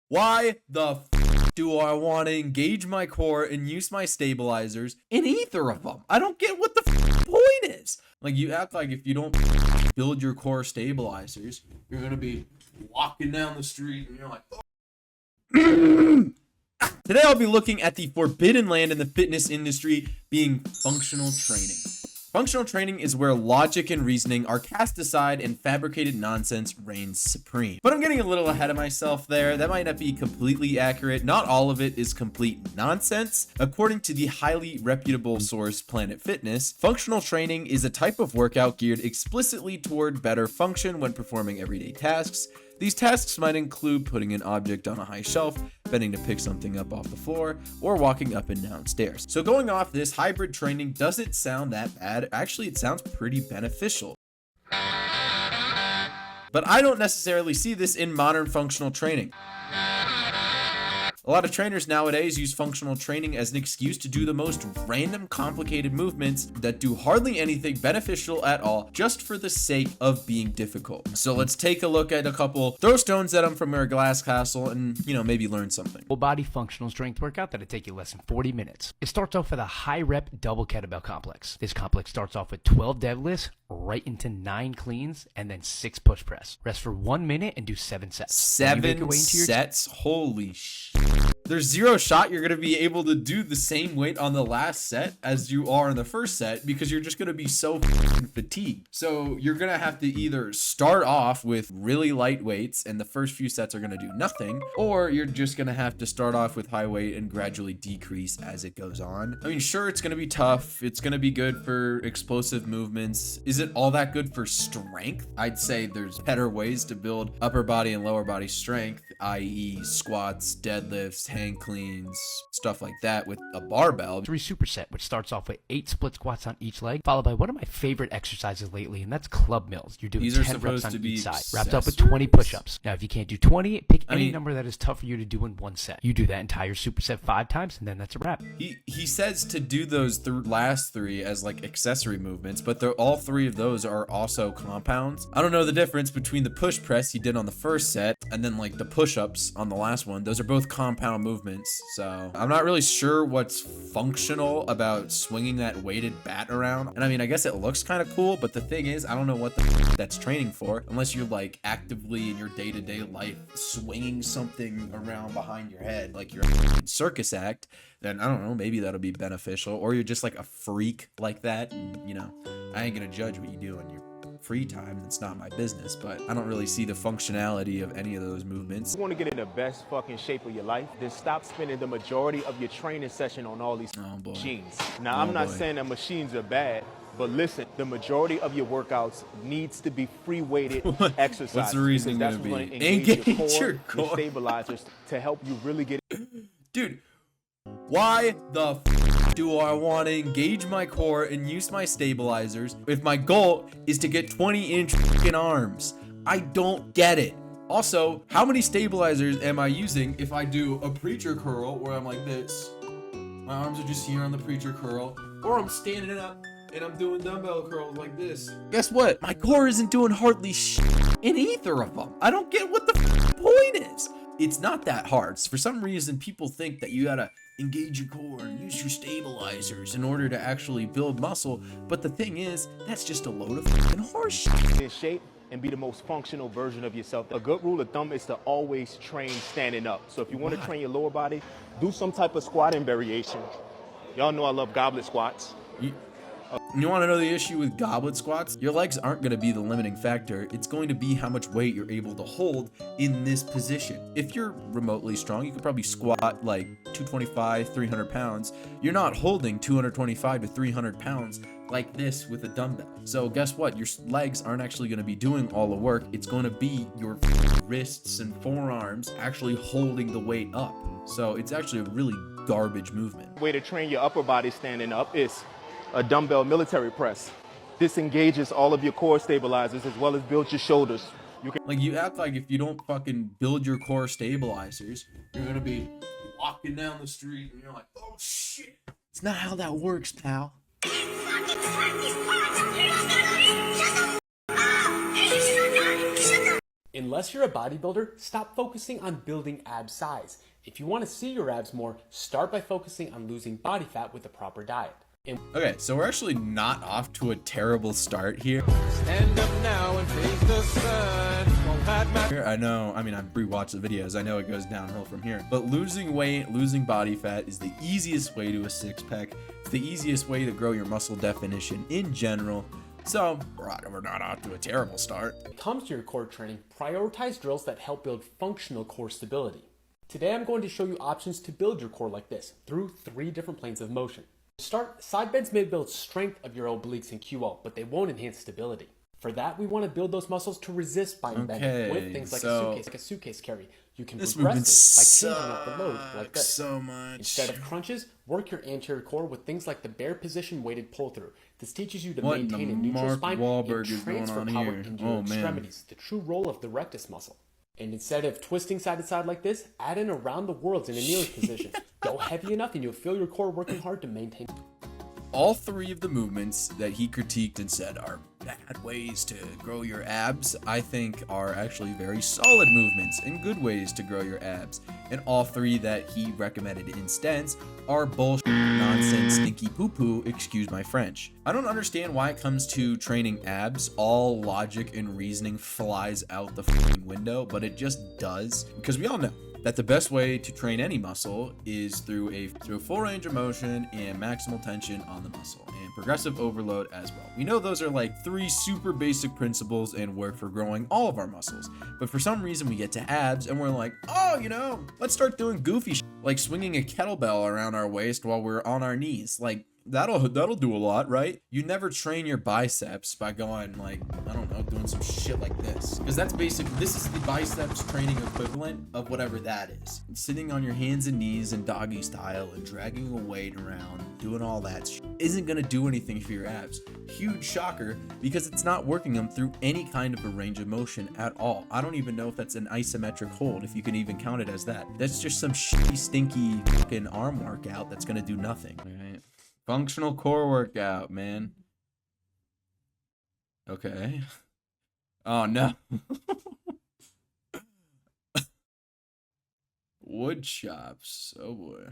Why the do I want to engage my core and use my stabilizers in either of them? I don't get what the point is. Like, you act like if you don't build your core stabilizers, you're gonna be walking down the street and you're like, oh. Today I'll be looking at the forbidden land in the fitness industry, being functional training. Functional training is where logic and reasoning are cast aside and fabricated nonsense reigns supreme. But I'm getting a little ahead of myself there. That might not be completely accurate. Not all of it is complete nonsense. According to the highly reputable source Planet Fitness, functional training is a type of workout geared explicitly toward better function when performing everyday tasks. These tasks might include putting an object on a high shelf, bending to pick something up off the floor, or walking up and down stairs. So going off this, hybrid training doesn't sound that bad. Actually, it sounds pretty beneficial. But I don't necessarily see this in modern functional training. A lot of trainers nowadays use functional training as an excuse to do the most random, complicated movements that do hardly anything beneficial at all, just for the sake of being difficult. So let's take a look at a couple, throw stones at them from our glass castle and, maybe learn something. Full body functional strength workout that'll take you less than 40 minutes. It starts off with a high rep double kettlebell complex. This complex starts off with 12 deadlifts, right into 9 cleans, and then 6 push press. Rest for 1 minute and do 7 sets. 7 sets? Holy shit. There's zero shot you're going to be able to do the same weight on the last set as you are in the first set, because you're just going to be so fatigued. So you're going to have to either start off with really light weights and the first few sets are going to do nothing, or you're just going to have to start off with high weight and gradually decrease as it goes on. I mean, sure, it's going to be tough. It's going to be good for explosive movements. Is it all that good for strength? I'd say there's better ways to build upper body and lower body strength, i.e. squats, deadlifts, hang cleans, stuff like that with a barbell. 3 superset, which starts off with 8 split squats on each leg, followed by one of my favorite exercises lately, and that's club mills. You're doing These are 10 reps supposed on to be each side, wrapped up with 20 push-ups. Now, if you can't do 20, pick any number that is tough for you to do in one set. You do that entire superset 5 times, and then that's a wrap. He says to do those last 3 as like accessory movements, but all 3 of those are also compounds. I don't know the difference between the push press he did on the first set and then like the push-ups on the last one. Those are both compound movements. So I'm not really sure what's functional about swinging that weighted bat around. And I mean, I guess it looks kind of cool, but the thing is, I don't know what that's training for, unless you're like actively in your day-to-day life swinging something around behind your head like you're a circus act. Then I don't know, maybe that'll be beneficial. Or you're just like a freak like that, and I ain't gonna judge what you do in your free time. It's not my business, but I don't really see the functionality of any of those movements. You want to get in the best fucking shape of your life, then stop spending the majority of your training session on all these machines. Now, I'm not saying that machines are bad, but listen, the majority of your workouts needs to be free weighted exercise. What's the reason that's going to be? Engage your core, your stabilizers to help you really get it. Dude, why the do I want to engage my core and use my stabilizers if my goal is to get 20-inch fucking arms? I don't get it. Also, how many stabilizers am I using if I do a preacher curl where I'm like this? My arms are just here on the preacher curl, or I'm standing up and I'm doing dumbbell curls like this. Guess what? My core isn't doing hardly shit in either of them. I don't get what the point is. It's not that hard. For some reason, people think that you gotta engage your core and use your stabilizers in order to actually build muscle. But the thing is, that's just a load of fucking horse shit. In shape and be the most functional version of yourself. A good rule of thumb is to always train standing up. So if you want to train your lower body, do some type of squatting variation. Y'all know I love goblet squats. You want to know the issue with goblet squats? Your legs aren't going to be the limiting factor. It's going to be how much weight you're able to hold in this position. If you're remotely strong, you could probably squat like 225, 300 pounds. You're not holding 225 to 300 pounds like this with a dumbbell. So guess what? Your legs aren't actually going to be doing all the work. It's going to be your wrists and forearms actually holding the weight up. So it's actually a really garbage movement. Way to train your upper body standing up is a dumbbell military press. This engages all of your core stabilizers as well as builds your shoulders. You act like if you don't fucking build your core stabilizers, you're gonna be walking down the street and you're like, oh shit. It's not how that works, pal. Unless you're a bodybuilder, stop focusing on building ab size. If you want to see your abs more, start by focusing on losing body fat with a proper diet. Okay, so we're actually not off to a terrible start here. Stand up now and face the sun. Won't hide my I know, I mean, I've rewatched the videos. I know it goes downhill from here. But losing weight, losing body fat is the easiest way to a six-pack. It's the easiest way to grow your muscle definition in general. So, we're not off to a terrible start. When it comes to your core training, prioritize drills that help build functional core stability. Today I'm going to show you options to build your core like this, through 3 different planes of motion. To start, side bends may build strength of your obliques and QL, but they won't enhance stability. For that, we want to build those muscles to resist bind bending with things like a suitcase carry. You can progress this by changing up the load like this. So much. Instead of crunches, work your anterior core with things like the bear position weighted pull through. This teaches you to maintain a neutral spine and transfer power into your extremities, the true role of the rectus muscle. And instead of twisting side to side like this, add in around the worlds in a kneeling position. Go heavy enough and you'll feel your core working hard to maintain. All 3 of the movements that he critiqued and said are bad ways to grow your abs, I think are actually very solid movements and good ways to grow your abs. And all 3 that he recommended instead are bullshit, nonsense, stinky poo-poo, excuse my French. I don't understand why it comes to training abs, all logic and reasoning flies out the fucking window, but it just does. Because we all know that the best way to train any muscle is through full range of motion and maximal tension on the muscle and progressive overload as well. We know those are like 3 super basic principles and work for growing all of our muscles. But for some reason we get to abs and we're like, oh, you know, let's start doing goofy shit, like swinging a kettlebell around our waist while we're on our knees. Like, that'll do a lot, right? You never train your biceps by going like, I don't know, doing some shit like this. Because that's this is the biceps training equivalent of whatever that is. Sitting on your hands and knees in doggy style and dragging a weight around, doing all that shit isn't gonna do anything for your abs. Huge shocker, because it's not working them through any kind of a range of motion at all. I don't even know if that's an isometric hold, if you can even count it as that. That's just some shitty, stinky fucking arm workout that's gonna do nothing. All right. Functional core workout, man. Okay. Oh, no. Wood chops. Oh, boy.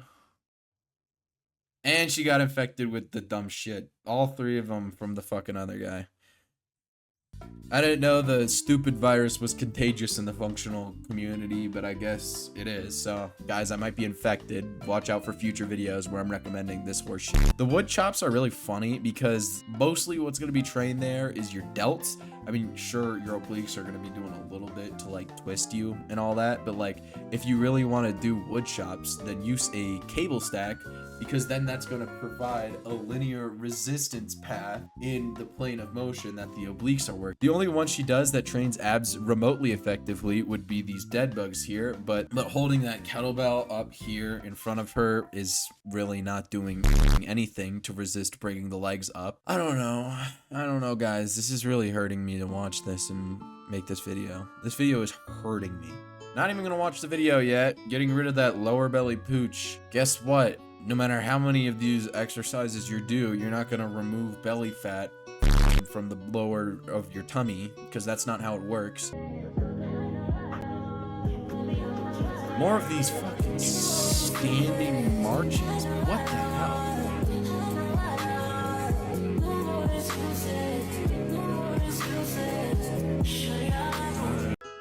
And she got infected with the dumb shit. All 3 of them from the fucking other guy. I didn't know the stupid virus was contagious in the functional community, but I guess it is. So, guys, I might be infected. Watch out for future videos where I'm recommending this horse shit. The wood chops are really funny because mostly what's going to be trained there is your delts. I mean, sure, your obliques are going to be doing a little bit to like twist you and all that, but like if you really want to do wood chops, then use a cable stack, because then that's going to provide a linear resistance path in the plane of motion that the obliques are working. The only one she does that trains abs remotely effectively would be these dead bugs here, but holding that kettlebell up here in front of her is really not doing anything to resist bringing the legs up. I don't know, guys. This is really hurting me to watch this and make this video. This video is hurting me. Not even gonna watch the video yet. Getting rid of that lower belly pooch. Guess what? No matter how many of these exercises you do, you're not gonna remove belly fat from the lower of your tummy, because that's not how it works. More of these fucking standing marches. What the hell?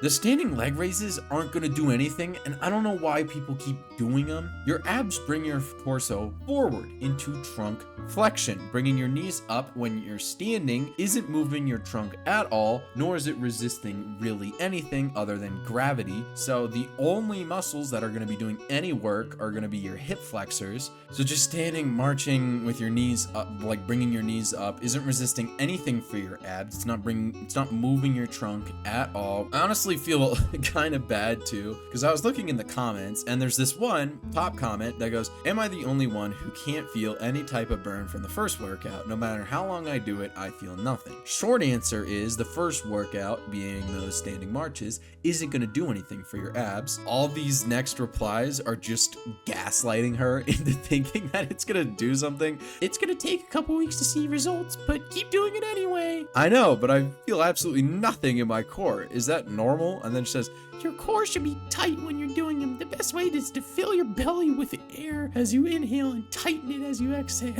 The standing leg raises aren't gonna do anything, and I don't know why people keep doing them. Your abs bring your torso forward into trunk flexion. Bringing your knees up when you're standing isn't moving your trunk at all, nor is it resisting really anything other than gravity. So the only muscles that are gonna be doing any work are gonna be your hip flexors. So just standing, marching with your knees up, like bringing your knees up, isn't resisting anything for your abs. It's not moving your trunk at all. I honestly feel kind of bad too, because I was looking in the comments and there's this one top comment that goes, "Am I the only one who can't feel any type of burn from the first workout? No matter how long I do it, I feel nothing." Short answer is the first workout, being those standing marches, isn't going to do anything for your abs. All these next replies are just gaslighting her into thinking that it's going to do something. It's going to take a couple weeks to see results, but keep doing it anyway. I know, but I feel absolutely nothing in my core. Is that normal? normal. And then it says, your core should be tight when you're doing them. The best way is to fill your belly with air as you inhale and tighten it as you exhale.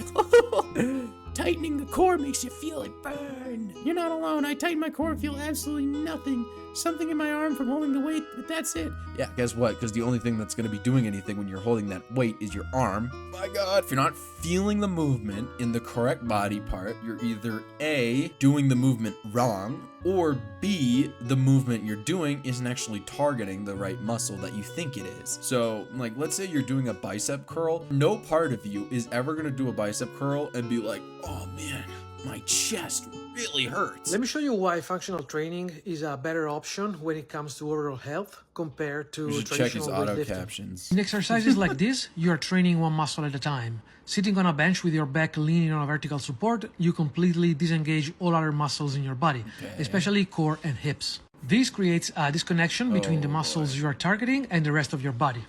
Tightening the core makes you feel it burn. You're not alone. I tighten my core and feel absolutely nothing. Something in my arm from holding the weight, but that's it. Yeah, guess what? Because the only thing that's going to be doing anything when you're holding that weight is your arm. My God. If you're not feeling the movement in the correct body part, you're either A, doing the movement wrong, or B, the movement you're doing isn't actually targeting the right muscle that you think it is. So, like, let's say you're doing a bicep curl. No part of you is ever going to do a bicep curl and be like, oh man, my chest really hurts. Let me show you why functional training is a better option when it comes to overall health compared to You should check his traditional auto weightlifting. captions. In exercises like this, you are training one muscle at a time. Sitting on a bench with your back leaning on a vertical support, you completely disengage all other muscles in your body, especially core and hips. This creates a disconnection between the muscles you are targeting and the rest of your body.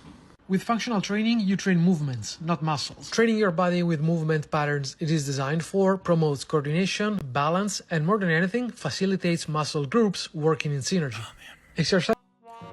With functional training, you train movements, not muscles. Training your body with movement patterns it is designed for promotes coordination, balance, and more than anything, facilitates muscle groups working in synergy. Exercise.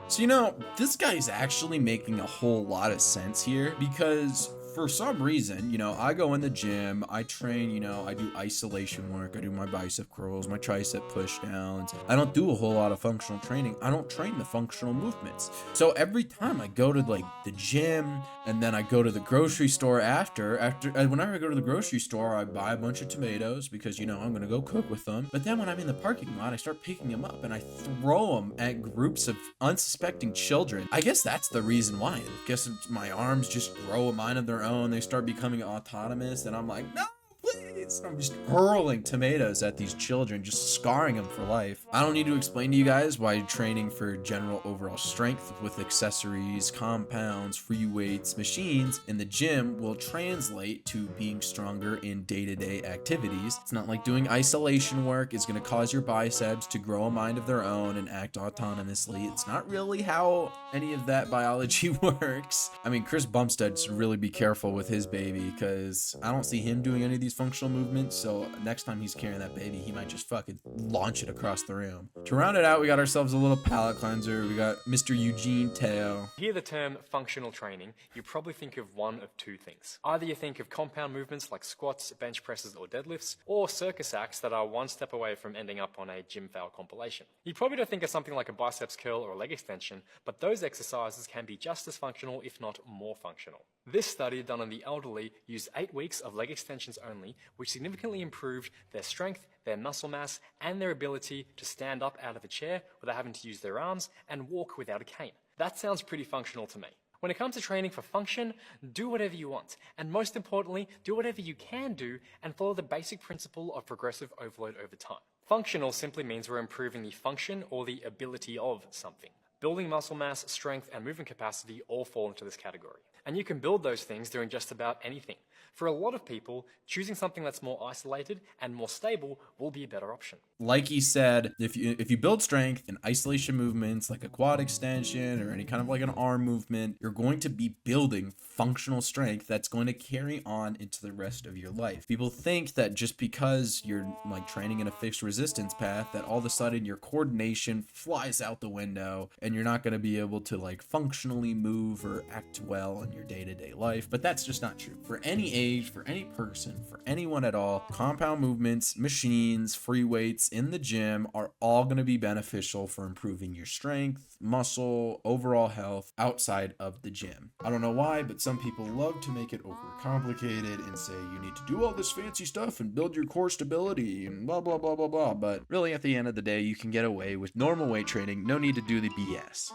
So, you know, this guy's actually making a whole lot of sense here because for some reason, you know, I go in the gym, I train, you know, I do isolation work, I do my bicep curls, my tricep push downs. I don't do a whole lot of functional training. I don't train the functional movements. So every time I go to like the gym and then I go to the grocery store whenever I go to the grocery store, I buy a bunch of tomatoes because, you know, I'm going to go cook with them. But then when I'm in the parking lot, I start picking them up and I throw them at groups of unsuspecting children. I guess that's the reason why. I guess my arms just grow a mind of their own. They start becoming autonomous and I'm like, no, please. I'm just hurling tomatoes at these children, just scarring them for life. I don't need to explain to you guys why training for general overall strength with accessories, compounds, free weights, machines in the gym will translate to being stronger in day-to-day activities. It's not like doing isolation work is going to cause your biceps to grow a mind of their own and act autonomously. It's not really how any of that biology works. I mean, Chris Bumstead should really be careful with his baby because I don't see him doing any of these functional movements, so next time he's carrying that baby, he might just fucking launch it across the room. To round it out, we got ourselves a little palate cleanser. We got Mr. Eugene Teo. Hear the term functional training, you probably think of one of two things. Either you think of compound movements like squats, bench presses, or deadlifts, or circus acts that are one step away from ending up on a gym fail compilation. You probably don't think of something like a biceps curl or a leg extension, but those exercises can be just as functional, if not more functional. This study done on the elderly used 8 weeks of leg extensions only, which significantly improved their strength, their muscle mass, and their ability to stand up out of a chair without having to use their arms and walk without a cane. That sounds pretty functional to me. When it comes to training for function, do whatever you want. And most importantly, do whatever you can do and follow the basic principle of progressive overload over time. Functional simply means we're improving the function or the ability of something. Building muscle mass, strength, and movement capacity all fall into this category. And you can build those things doing just about anything. For a lot of people, choosing something that's more isolated and more stable will be a better option. Like he said, if you build strength in isolation movements like a quad extension or any kind of like an arm movement, you're going to be building functional strength that's going to carry on into the rest of your life. People think that just because you're like training in a fixed resistance path that all of a sudden your coordination flies out the window and you're not going to be able to like functionally move or act well in your day-to-day life. But that's just not true. For any age, for any person, for anyone at all, compound movements, machines, free weights in the gym are all going to be beneficial for improving your strength, muscle, overall health outside of the gym. I don't know why, but some people love to make it overcomplicated and say you need to do all this fancy stuff and build your core stability and blah, blah, blah, blah, blah. But really, at the end of the day, you can get away with normal weight training. No need to do the BS.